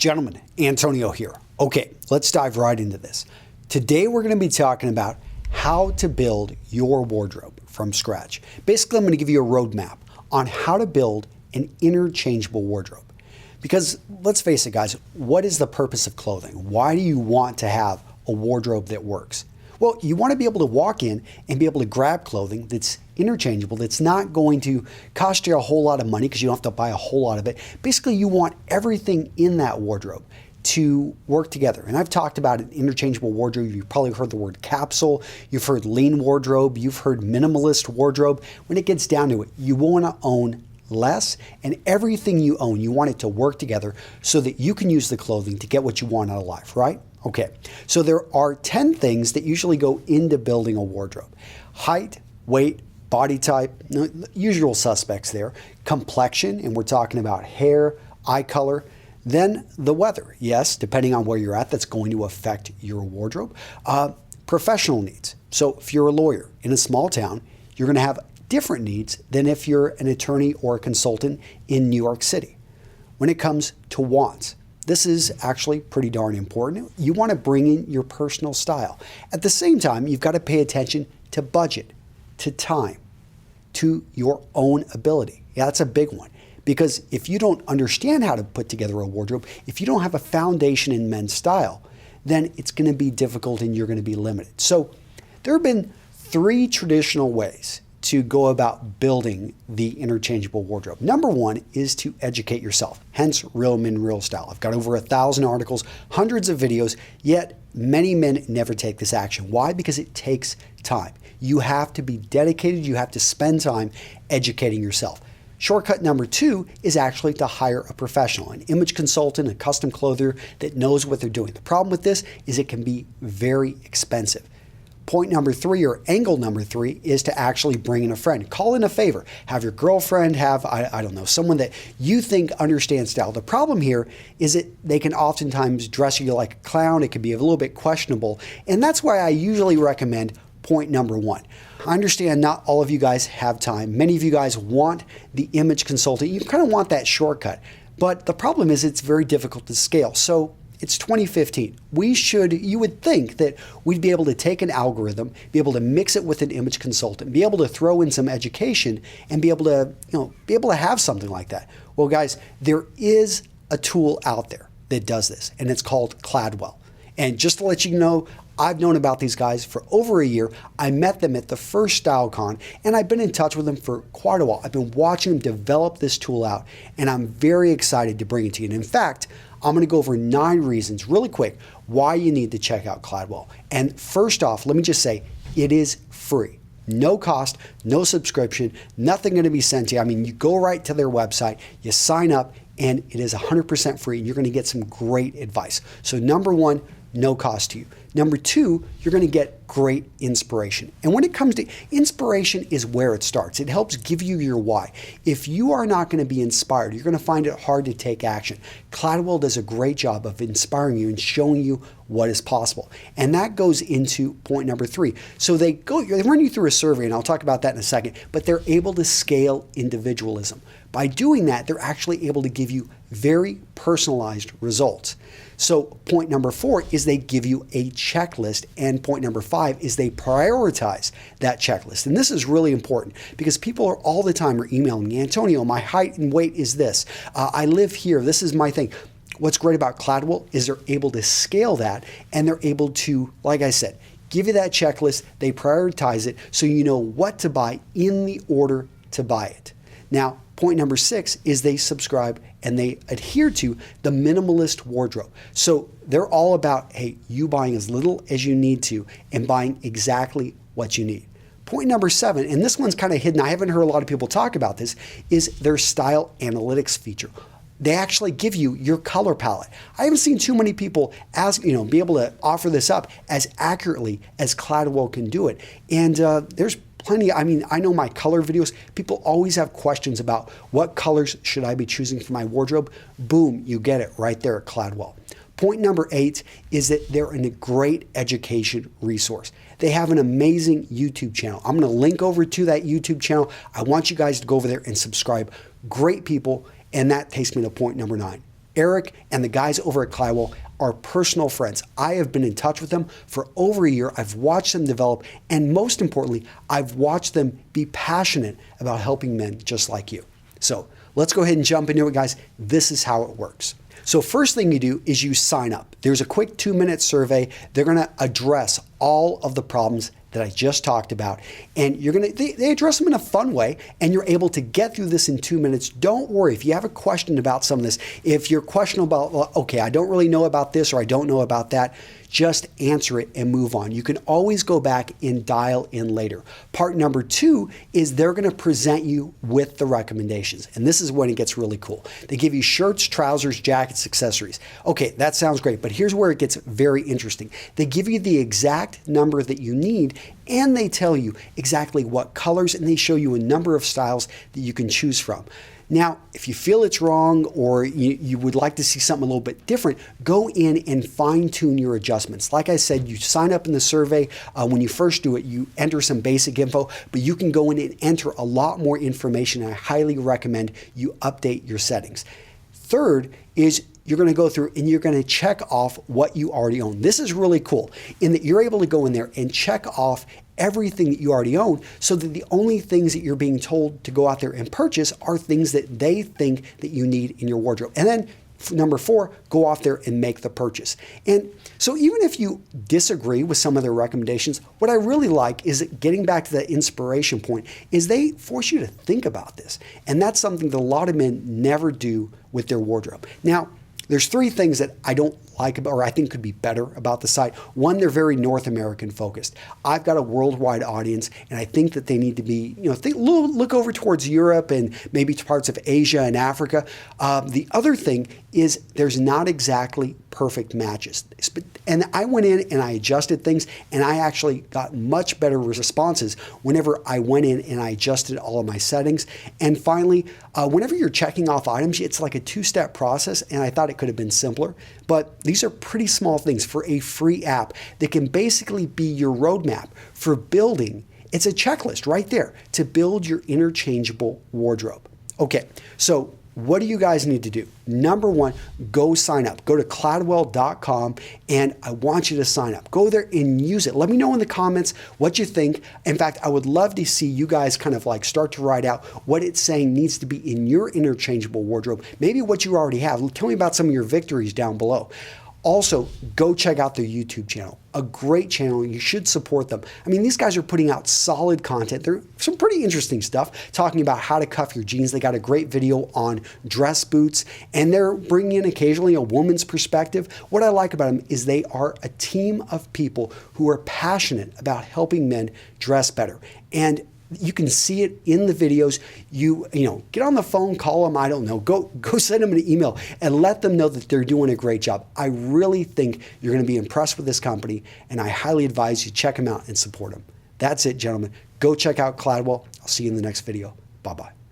Gentlemen, Antonio here. Okay, let's dive right into this. Today we're going to be talking about how to build your wardrobe from scratch. Basically, I'm going to give you a roadmap on how to build an interchangeable wardrobe. Because let's face it, guys, what is the purpose of clothing? Why do you want to have a wardrobe that works? Well, you want to be able to walk in and be able to grab clothing that's interchangeable, that's not going to cost you a whole lot of money because you don't have to buy a whole lot of it. Basically, you want everything in that wardrobe to work together. And I've talked about an interchangeable wardrobe. You've probably heard the word capsule. You've heard lean wardrobe. You've heard minimalist wardrobe. When it gets down to it, you want to own less, and everything you own, you want it to work together so that you can use the clothing to get what you want out of life, right? Okay, so there are 10 things that usually go into building a wardrobe. Height, weight, body type, usual suspects there. Complexion, and we're talking about hair, eye color. Then the weather, yes, depending on where you're at, that's going to affect your wardrobe. Professional needs. So if you're a lawyer in a small town, you're going to have different needs than if you're an attorney or a consultant in New York City. When it comes to wants, this is actually pretty darn important. You want to bring in your personal style. At the same time, you've got to pay attention to budget, to time, to your own ability. Yeah, that's a big one. Because if you don't understand how to put together a wardrobe, if you don't have a foundation in men's style, then it's going to be difficult and you're going to be limited. So there have been 3 traditional ways to go about building the interchangeable wardrobe. Number 1 is to educate yourself, hence Real Men, Real Style. I've got over 1,000 articles, hundreds of videos, yet many men never take this action. Why? Because it takes time. You have to be dedicated, you have to spend time educating yourself. Shortcut number 2 is actually to hire a professional, an image consultant, a custom clothier that knows what they're doing. The problem with this is it can be very expensive. Point number 3, or angle number 3, is to actually bring in a friend. Call in a favor. Have your girlfriend, have, I don't know, someone that you think understands style. The problem here is that they can oftentimes dress you like a clown. It can be a little bit questionable. And that's why I usually recommend point number 1. I understand not all of you guys have time. Many of you guys want the image consultant. You kind of want that shortcut. But the problem is it's very difficult to scale. So it's 2015. You would think that we'd be able to take an algorithm, be able to mix it with an image consultant, be able to throw in some education, and be able to have something like that. Well, guys, there is a tool out there that does this, and it's called Cladwell. And just to let you know, I've known about these guys for over a year. I met them at the first StyleCon, and I've been in touch with them for quite a while. I've been watching them develop this tool out, and I'm very excited to bring it to you. And in fact, I'm going to go over 9 reasons really quick why you need to check out Cladwell. And first off, let me just say, it is free. No cost, no subscription, nothing going to be sent to you. I mean, you go right to their website, you sign up, and it is 100% free, and you're going to get some great advice. So number 1, no cost to you. Number 2, you're going to get great inspiration. And when it comes to inspiration is where it starts. It helps give you your why. If you are not going to be inspired, you're going to find it hard to take action. Cladwell does a great job of inspiring you and showing you what is possible. And that goes into point number 3. So they run you through a survey, and I'll talk about that in a second, but they're able to scale individualism. By doing that, they're actually able to give you very personalized results. So point number 4 is they give you a checklist, and point number 5 is they prioritize that checklist. And this is really important because people are all the time emailing me, Antonio, my height and weight is this. I live here. This is my thing. What's great about Cladwell is they're able to scale that, and they're able to, like I said, give you that checklist. They prioritize it so you know what to buy in the order to buy it. Now, point number 6 is they subscribe and they adhere to the minimalist wardrobe. So they're all about, hey, you buying as little as you need to and buying exactly what you need. Point number 7, and this one's kind of hidden, I haven't heard a lot of people talk about this, is their style analytics feature. They actually give you your color palette. I haven't seen too many people be able to offer this up as accurately as Cladwell can do it. And there's plenty. I mean, I know my color videos, people always have questions about what colors should I be choosing for my wardrobe. Boom, you get it right there at Cladwell. Point number 8 is that they're a great education resource. They have an amazing YouTube channel. I'm going to link over to that YouTube channel. I want you guys to go over there and subscribe. Great people. And that takes me to point number 9. Eric and the guys over at Cladwell are personal friends. I have been in touch with them for over a year. I've watched them develop, and most importantly, I've watched them be passionate about helping men just like you. So let's go ahead and jump into it, guys. This is how it works. So first thing you do is you sign up. There's a quick 2-minute survey. They're going to address all of the problems that I just talked about, and they address them in a fun way, and you're able to get through this in 2 minutes. Don't worry if you have a question about some of this. If you're questioning about, well, okay, I don't really know about this or I don't know about that, just answer it and move on. You can always go back and dial in later. Part number 2 is they're going to present you with the recommendations, and this is when it gets really cool. They give you shirts, trousers, jackets, accessories. Okay, that sounds great, but here's where it gets very interesting. They give you the exact number that you need, and they tell you exactly what colors, and they show you a number of styles that you can choose from. Now, if you feel it's wrong or you would like to see something a little bit different, go in and fine-tune your adjustments. Like I said, you sign up in the survey. When you first do it, you enter some basic info, but you can go in and enter a lot more information. I highly recommend you update your settings. Third is you're going to go through and you're going to check off what you already own. This is really cool in that you're able to go in there and check off everything that you already own, so that the only things that you're being told to go out there and purchase are things that they think that you need in your wardrobe. And then number 4, go off there and make the purchase. And so even if you disagree with some of their recommendations, what I really like is that getting back to that inspiration point is they force you to think about this. And that's something that a lot of men never do with their wardrobe. Now, there's 3 things that I don't like about, or I think could be better about the site. One, they're very North American focused. I've got a worldwide audience, and I think that they need to be, look over towards Europe and maybe to parts of Asia and Africa. The other thing is there's not exactly perfect matches. And I went in and I adjusted things, and I actually got much better responses whenever I went in and I adjusted all of my settings. And finally, whenever you're checking off items, it's like a 2-step process, and I thought it could have been simpler. But these are pretty small things for a free app that can basically be your roadmap for building. It's a checklist right there to build your interchangeable wardrobe. Okay, so what do you guys need to do? Number 1, go sign up. Go to cladwell.com, and I want you to sign up. Go there and use it. Let me know in the comments what you think. In fact, I would love to see you guys kind of like start to write out what it's saying needs to be in your interchangeable wardrobe. Maybe what you already have. Tell me about some of your victories down below. Also, go check out their YouTube channel. A great channel. You should support them. I mean, these guys are putting out solid content. They're some pretty interesting stuff, talking about how to cuff your jeans. They got a great video on dress boots, and they're bringing in occasionally a woman's perspective. What I like about them is they are a team of people who are passionate about helping men dress better. And you can see it in the videos. You get on the phone, call them, I don't know, go send them an email and let them know that they're doing a great job. I really think you're going to be impressed with this company, and I highly advise you check them out and support them. That's it, gentlemen. Go check out Cladwell. I'll see you in the next video. Bye-bye.